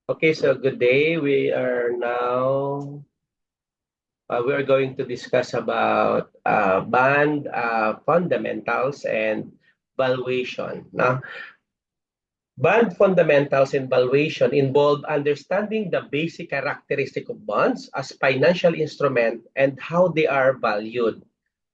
Okay, so good day. We are going to discuss about bond fundamentals and valuation. Now, bond fundamentals and valuation involve understanding the basic characteristic of bonds as financial instrument and how they are valued.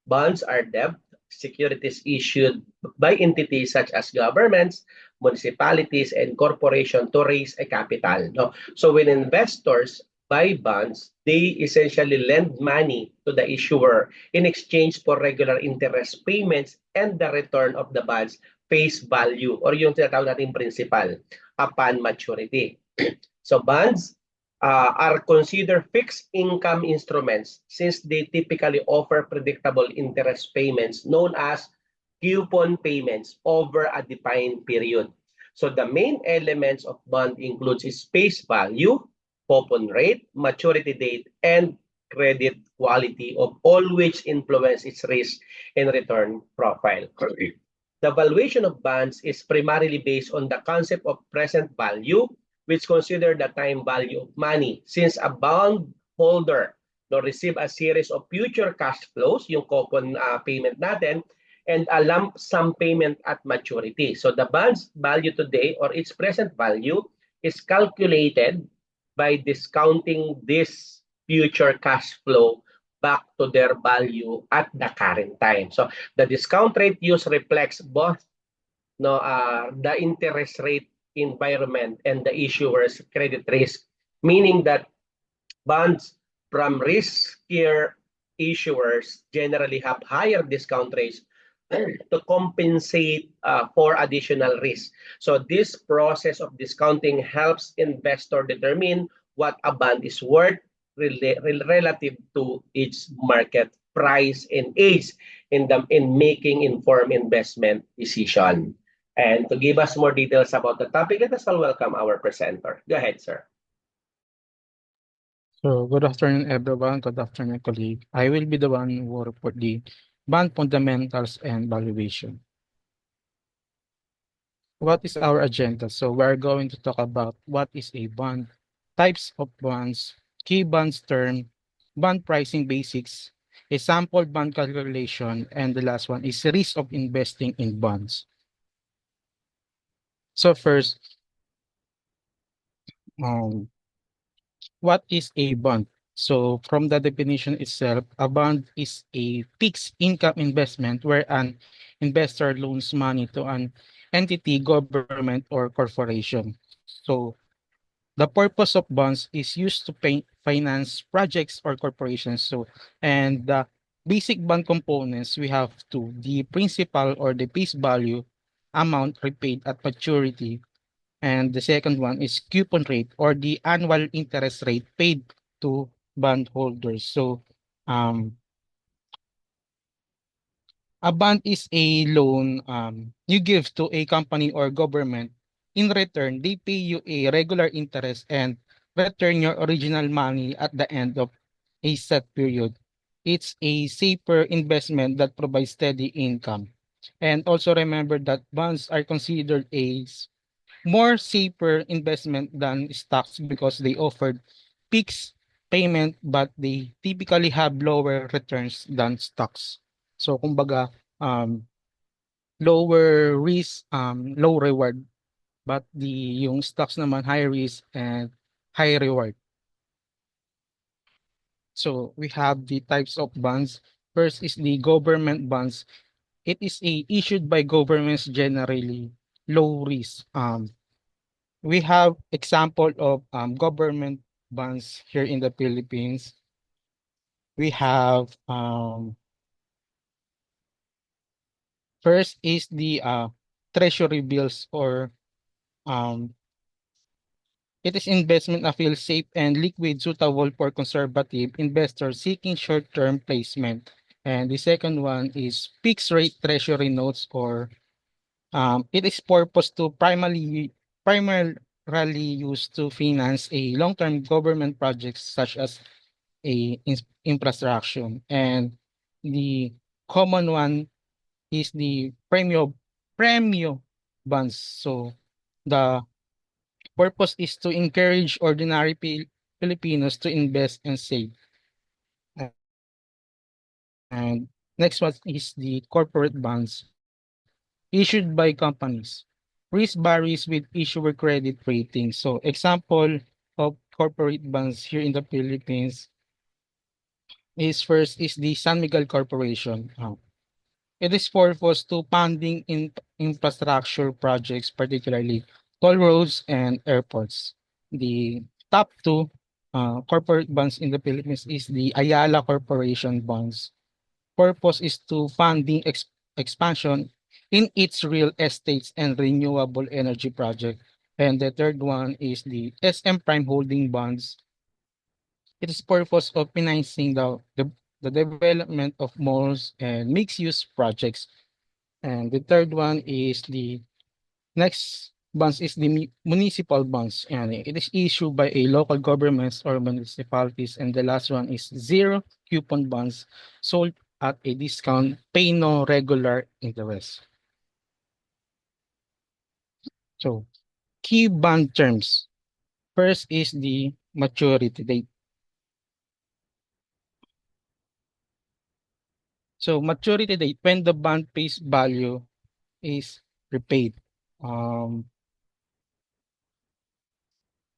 Bonds are debt securities issued by entities such as governments, municipalities, and corporations to raise a capital. No? So when investors buy bonds, they essentially lend money to the issuer in exchange for regular interest payments and the return of the bonds face value or yung tinatawag natin principal upon maturity. So bonds are considered fixed income instruments since they typically offer predictable interest payments known as coupon payments over a defined period. So the main elements of bond includes face value, coupon rate, maturity date, and credit quality of all which influence its risk and return profile. The valuation of bonds is primarily based on the concept of present value, which consider the time value of money. Since a bond holder no, receive a series of future cash flows, yung coupon payment natin, and a lump sum payment at maturity. So the bond's value today or its present value is calculated by discounting this future cash flow back to their value at the current time. So the discount rate used reflects both the interest rate environment and the issuer's credit risk, meaning that bonds from riskier issuers generally have higher discount rates to compensate for additional risk. So this process of discounting helps investor determine what a bond is worth relative to its market price and age in making informed investment decision. And to give us more details about the topic, let us all welcome our presenter. Go ahead, sir. So, good afternoon, everyone. Good afternoon, colleague. I will be the one who will report the bond fundamentals and valuation. What is our agenda? So, we're going to talk about what is a bond, types of bonds, key bonds term, bond pricing basics, a sample bond calculation, and the last one is risk of investing in bonds. So, first, um, what is a bond? So from the definition itself, a bond is a fixed income investment where an investor loans money to an entity, government, or corporation. So the purpose of bonds is used to finance projects or corporations. So, and the basic bond components we have the principal or the face value amount repaid at maturity, and the second one is coupon rate or the annual interest rate paid to bondholders. So, um, a bond is a loan you give to a company or government. In return, they pay you a regular interest and return your original money at the end of a set period. It's a safer investment that provides steady income. And also remember that bonds are considered a more safer investment than stocks because they offered fixed payment but they typically have lower returns than stocks. So kumbaga lower risk, low reward, but yung stocks naman high risk and high reward. So we have the types of bonds. First is the government bonds. It is a issued by governments, generally low risk. We have example of government bonds here in the Philippines. We have first is the treasury bills, or um it is investment that feels safe and liquid, suitable for conservative investors seeking short-term placement. And the second one is fixed rate treasury notes, or it is purpose to primarily used to finance a long-term government projects such as infrastructure. And the common one is the premium bonds. So the Purpose is to encourage ordinary Filipinos to invest and save. And next one is the corporate bonds issued by companies. Risk varies with issuer credit rating. So example of corporate bonds here in the Philippines is first is the San Miguel Corporation. It is purpose to funding in infrastructure projects, particularly toll roads and airports. The top two corporate bonds in the Philippines is the Ayala Corporation bonds. Purpose is to funding expansion in its real estates and renewable energy project. And the third one is the SM Prime Holding bonds. It is purpose of financing the development of malls and mixed-use projects. And the third one is the next bonds is the municipal bonds, and it is issued by a local governments or municipalities. And the last one is zero coupon bonds sold at a discount, pay no regular interest. So key bond terms. First is the maturity date. So maturity date when the bond face value is repaid. Um,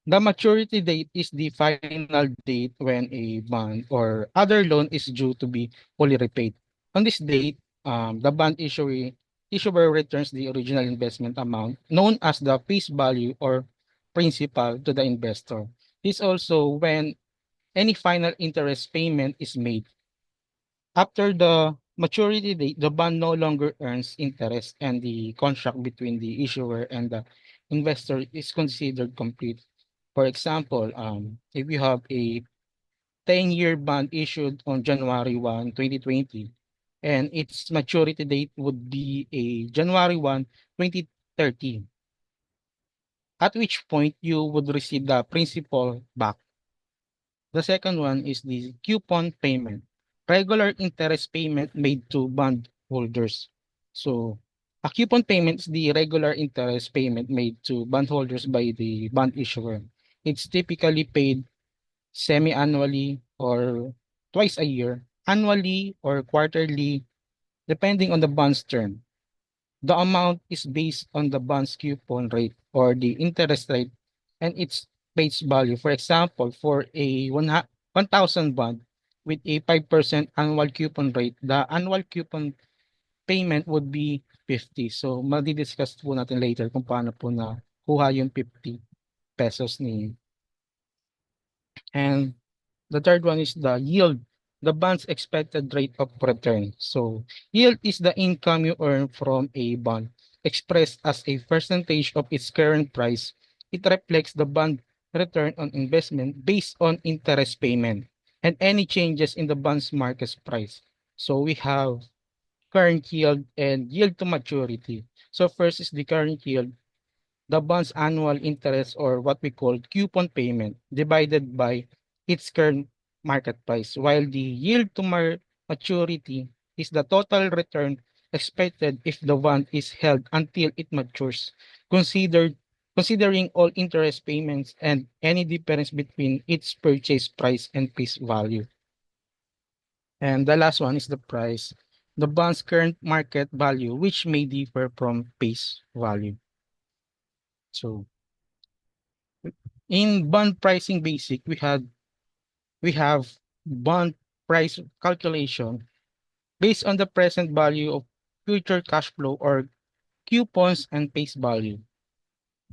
The maturity date is the final date when a bond or other loan is due to be fully repaid. On this date, the bond issuer returns the original investment amount known as the face value or principal to the investor. This also when any final interest payment is made. After the maturity date, the bond no longer earns interest and the contract between the issuer and the investor is considered complete. For example, if you have a 10-year bond issued on January 1, 2020, and its maturity date would be a January 1, 2030, at which point you would receive the principal back. The second one is the coupon payment. Regular interest payment made to bond holders. So a coupon payment is the regular interest payment made to bondholders by the bond issuer. It's typically paid semi-annually or twice a year, annually or quarterly, depending on the bond's term. The amount is based on the bond's coupon rate or the interest rate and its face value. For example, for a 1,000 bond with a 5% annual coupon rate, the annual coupon payment would be 50. So, madi-discuss po natin later kung paano po na kuha yung 50 pesos ni. And the third one is the yield, the bond's expected rate of return. So yield is the income you earn from a bond expressed as a percentage of its current price. It reflects the bond return on investment based on interest payment and any changes in the bond's market price. So we have current yield and yield to maturity. So first is the current yield, the bond's annual interest or what we call coupon payment divided by its current market price, while the yield to maturity is the total return expected if the bond is held until it matures, considered considering all interest payments and any difference between its purchase price and face value. And the last one is the price, the bond's current market value, which may differ from face value. So in bond pricing basic, we have bond price calculation based on the present value of future cash flow or coupons and face value.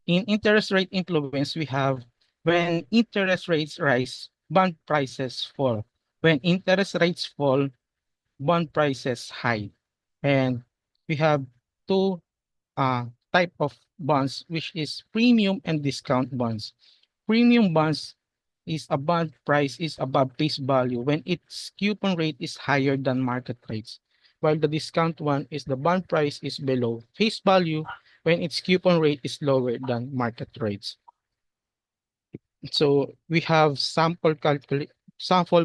In interest rate influence, we have when interest rates rise, bond prices fall. When interest rates fall, bond prices high. And we have two type of bonds, which is premium and discount bonds. Premium bonds is a bond price is above face value when its coupon rate is higher than market rates, while the discount one is the bond price is below face value when its coupon rate is lower than market rates. So we have sample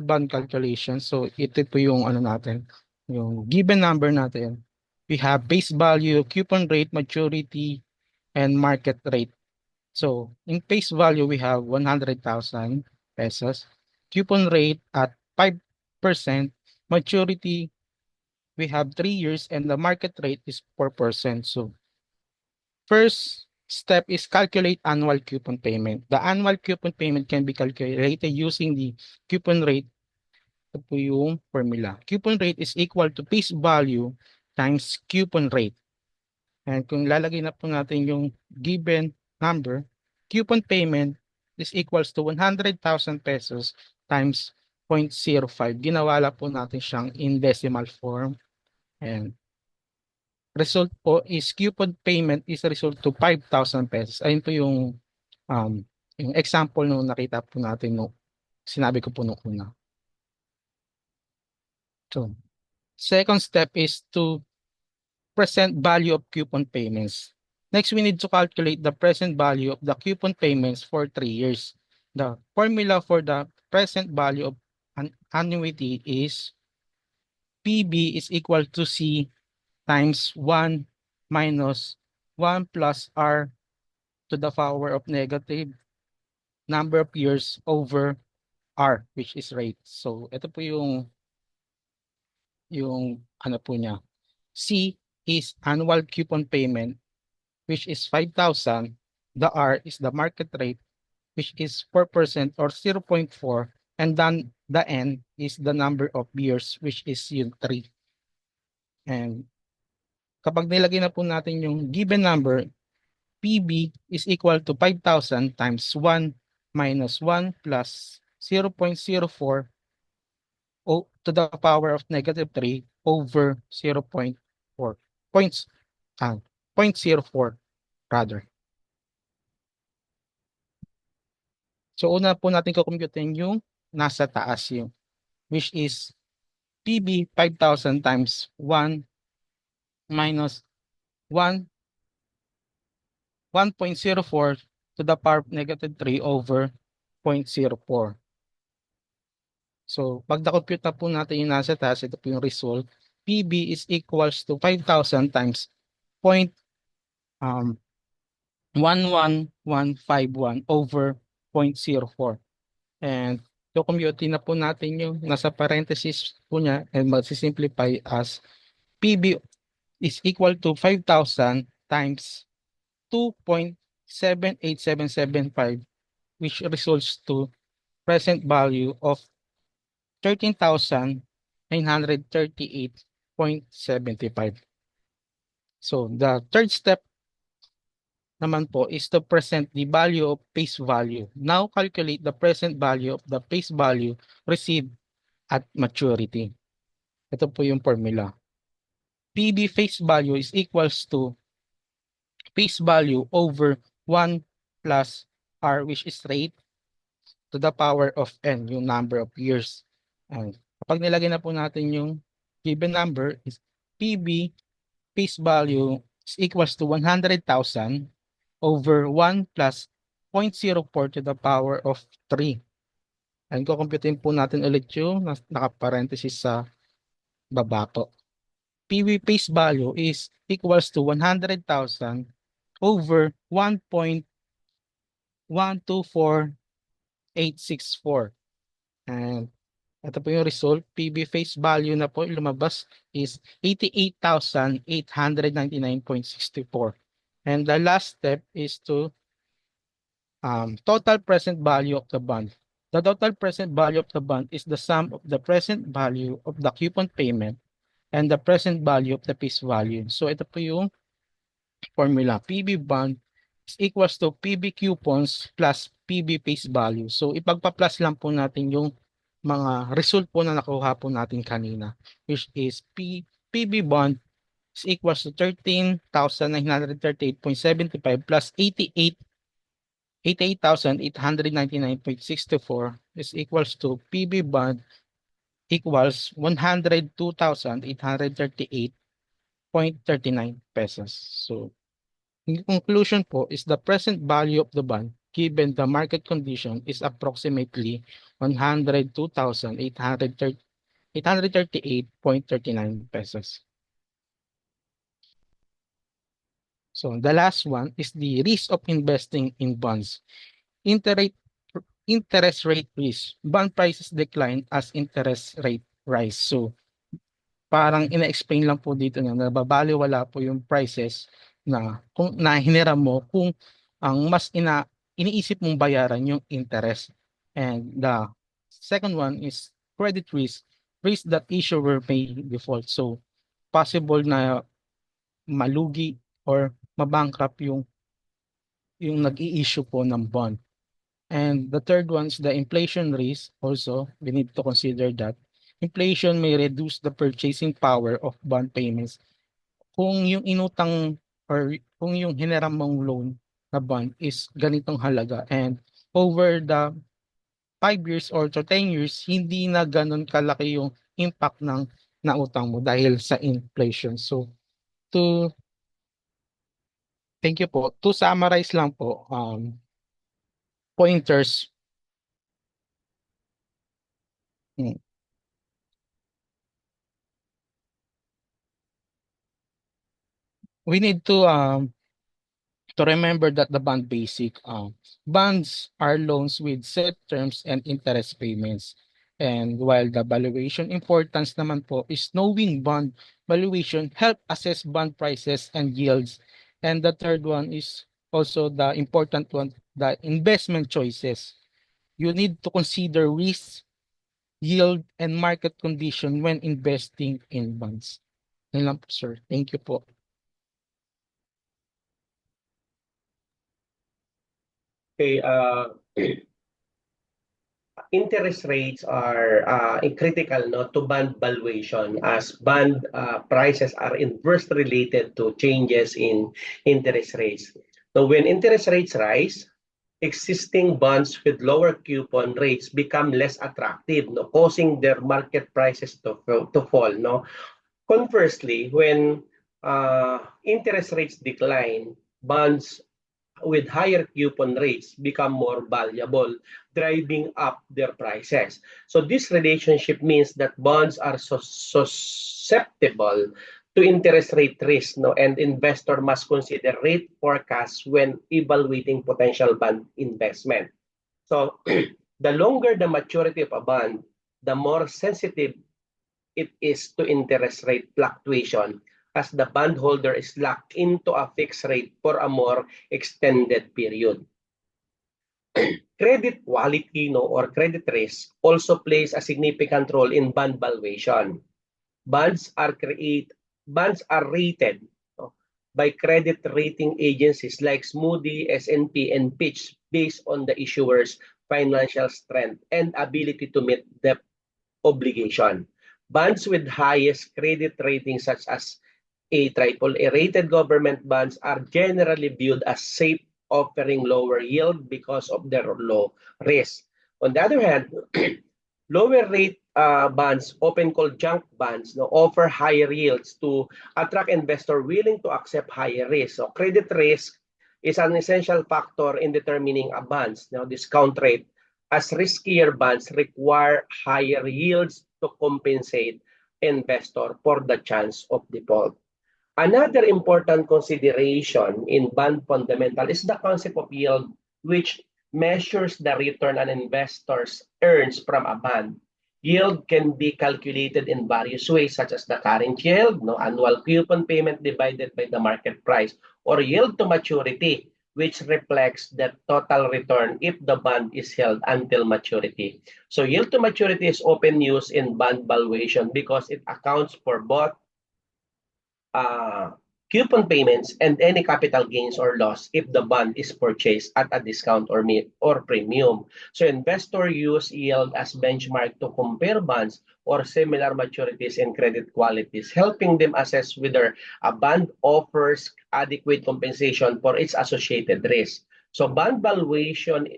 bond calculation. So ito po yung ano natin, yung given number natin. We have base value, coupon rate, maturity, and market rate. So in face value, we have 100,000 pesos. Coupon rate at 5%. Maturity, we have 3 years and the market rate is 4%. So first step is calculate annual coupon payment. The annual coupon payment can be calculated using the coupon rate. Ito po yung formula. Coupon rate is equal to face value times coupon rate. And kung lalagay na po natin yung given number, coupon payment is equals to 100,000 pesos times 0.05. Ginawala po natin siyang in decimal form. And result po is coupon payment is result to 5,000 pesos. Ayun po um, yung example nung nakita po natin no sinabi ko po nung una. So, second step is to present value of coupon payments. Next, we need to calculate the present value of the coupon payments for 3 years. The formula for the present value of an annuity is PB is equal to C times 1 minus 1 plus R to the power of negative number of years over R, which is rate. So, ito po yung ano po niya. C is annual coupon payment, which is 5,000. The R is the market rate, which is 4% or 0.4. And then the N is the number of years, which is yung 3. And kapag nilagay na po natin yung given number, PB is equal to 5,000 times 1 minus 1 plus 0.04 to the power of negative 3 over 0.4 points, uh, 0.04 rather. So una po natin kukumputin yung nasa taas yung which is PB 5,000 times 1 minus 1 1.04 to the power of negative 3 over 0.04. So pag na-compute na po natin yung nasa taas, ito po yung result. PB is equals to 5,000 times point 11151 over 0.04. And kukumute na po natin yung nasa parenthesis po niya and magsisimplify as PB is equal to 5,000 times 2.78775, which results to present value of 13,938.75. So the third step naman po is to present the value of face value. Now calculate the present value of the face value received at maturity. Ito po yung formula. PB face value is equals to face value over 1 plus R, which is rate, to the power of N, yung number of years. And kapag nilagay na po natin yung given number is PB face value is equals to 100,000 over 1 plus 0.04 to the power of 3. And kukumputin po natin ulit yung nakaparenthesis sa baba po. PV face value is equals to 100,000 over 1.124864. And ito po yung result. PV face value na po lumabas is 88,899.64. And the last step is to total present value of the bond. The total present value of the bond is the sum of the present value of the coupon payment and the present value of the face value. So ito po yung formula. PB bond is equals to PB coupons plus PB face value. So ipagpa-plus lang po natin yung mga result po na nakuha po natin kanina, which is PB bond is equals to 13,938.75 plus 88,899.64 is equals to PB bond equals 102,838.39 pesos. So, in conclusion po is the present value of the bond given the market condition is approximately 102,838.39 pesos. So the last one is the risk of investing in bonds. Interest interest rate risk. Bond prices decline as interest rate rise. So parang ina-explain lang po dito na nababalewala po yung prices na kung na hiniram mo kung ang iniisip mong bayaran yung interest. And the second one is credit risk, risk that issuer may default. So possible na malugi or mabankrupt yung nag-i-issue po ng bond. And the third one is the inflation risk. Also, we need to consider that inflation may reduce the purchasing power of bond payments. Kung yung inutang or kung yung hiniram mong loan na bond is ganitong halaga and over the 5 years or to 10 years, hindi na ganun kalaki yung impact ng nautang mo dahil sa inflation. So, to thank you po. To summarize lang po, pointers. mm, We need to remember that the bond basic bonds are loans with set terms and interest payments. And while the valuation importance naman po is knowing bond valuation help assess bond prices and yields. And the third one is also the important one, the investment choices. You need to consider risk, yield, and market condition when investing in bonds. Yun lang po, sir. Thank you po. Okay, interest rates are critical, no, to bond valuation, as bond prices are inversely related to changes in interest rates. So when interest rates rise, existing bonds with lower coupon rates become less attractive, no, causing their market prices to fall. No? Conversely, when interest rates decline, bonds with higher coupon rates become more valuable, driving up their prices. So this relationship means that bonds are susceptible to interest rate risk, no, and investor must consider rate forecasts when evaluating potential bond investment. So the longer the maturity of a bond, the more sensitive it is to interest rate fluctuation, as the bondholder is locked into a fixed rate for a more extended period. Credit quality, no, or credit risk also plays a significant role in bond valuation. Bonds are create bonds are rated, no, by credit rating agencies like Moody, S&P, and Fitch based on the issuer's financial strength and ability to meet debt obligation. Bonds with highest credit rating such as A rated government bonds are generally viewed as safe, offering lower yield because of their low risk. On the other hand, lower rate bonds, often called junk bonds, no, offer higher yields to attract investors willing to accept higher risk. So credit risk is an essential factor in determining a bond's, no, discount rate, as riskier bonds require higher yields to compensate investor for the chance of default. Another important consideration in bond fundamental is the concept of yield, which measures the return an investor earns from a bond. Yield can be calculated in various ways, such as the current yield, no, annual coupon payment divided by the market price, or yield to maturity, which reflects the total return if the bond is held until maturity. So yield to maturity is often used in bond valuation because it accounts for both uh, coupon payments and any capital gains or loss if the bond is purchased at a discount or premium. So investors use yield as benchmark to compare bonds or similar maturities and credit qualities, helping them assess whether a bond offers adequate compensation for its associated risk. So bond valuation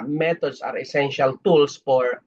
methods are essential tools for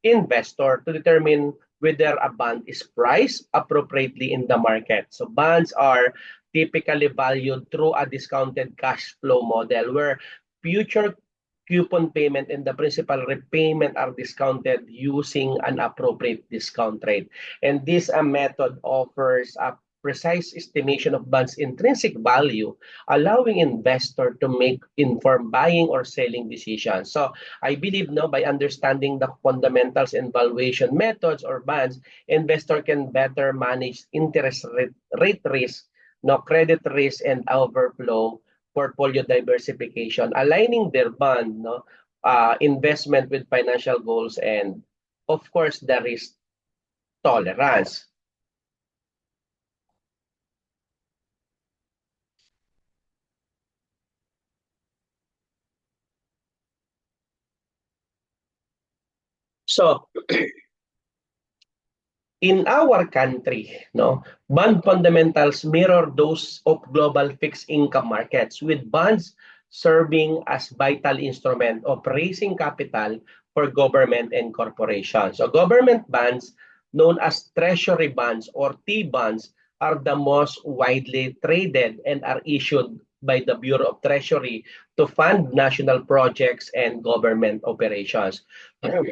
investor to determine whether a bond is priced appropriately in the market. So bonds are typically valued through a discounted cash flow model where future coupon payment and the principal repayment are discounted using an appropriate discount rate. And this method offers a precise estimation of bonds' intrinsic value, allowing investor to make informed buying or selling decisions. So I believe no, by understanding the fundamentals and valuation methods or bonds, investor can better manage rate risk, no credit risk and overflow portfolio diversification, aligning their bond investment with financial goals and of course the risk tolerance. So in our country, no, bond fundamentals mirror those of global fixed income markets, with bonds serving as vital instrument of raising capital for government and corporations. So government bonds, known as treasury bonds or T-bonds, are the most widely traded and are issued by the Bureau of Treasury to fund national projects and government operations.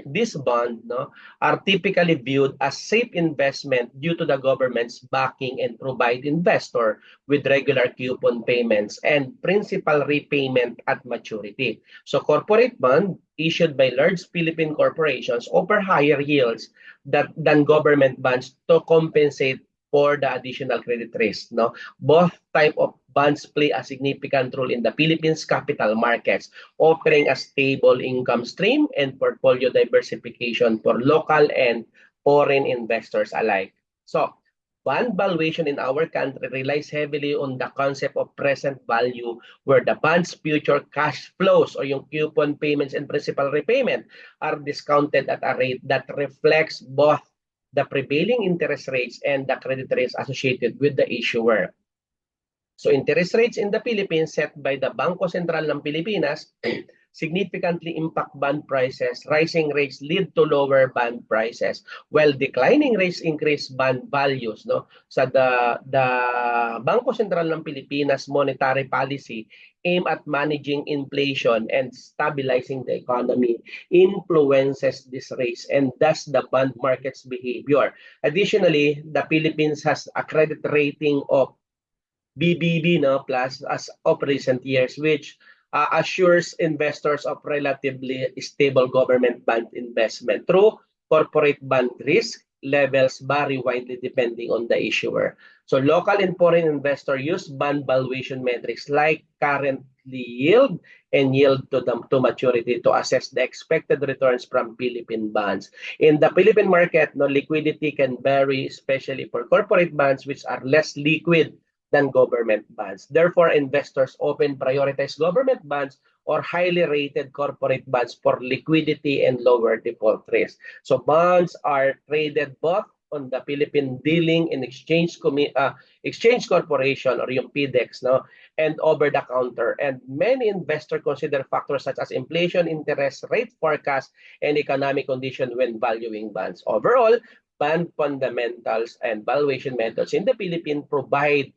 This bond, no, are typically viewed as safe investment due to the government's backing and provide investor with regular coupon payments and principal repayment at maturity. So corporate bond issued by large Philippine corporations offer higher yields than government bonds to compensate for the additional credit risk. No? Both type of bonds play a significant role in the Philippines capital markets, offering a stable income stream and portfolio diversification for local and foreign investors alike. So, bond valuation in our country relies heavily on the concept of present value where the bond's future cash flows or yung coupon payments and principal repayment are discounted at a rate that reflects both the prevailing interest rates and the credit rates associated with the issuer. So interest rates in the Philippines set by the Bangko Sentral ng Pilipinas significantly impact bond prices. Rising rates lead to lower bond prices, while declining rates increase bond values. No? So the Bangko Sentral ng Pilipinas monetary policy aim at managing inflation and stabilizing the economy influences these rates and thus the bond market's behavior. Additionally, the Philippines has a credit rating of BBB no, plus as of recent years, which assures investors of relatively stable government bond investment. Through corporate bond risk levels vary widely depending on the issuer. So local and foreign investors use bond valuation metrics like currently yield and yield to maturity to assess the expected returns from Philippine bonds. In the Philippine market, no liquidity can vary, especially for corporate bonds which are less liquid than government bonds. Therefore, investors often prioritize government bonds or highly rated corporate bonds for liquidity and lower default risk. So bonds are traded both on the Philippine Dealing and Exchange Corporation or yung PDEX, no, and over the counter. And many investors consider factors such as inflation, interest rate forecast, and economic condition when valuing bonds. Overall, bond fundamentals and valuation methods in the Philippines provide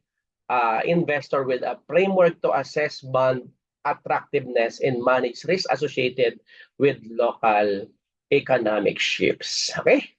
investor with a framework to assess bond attractiveness and manage risk associated with local economic shifts. Okay?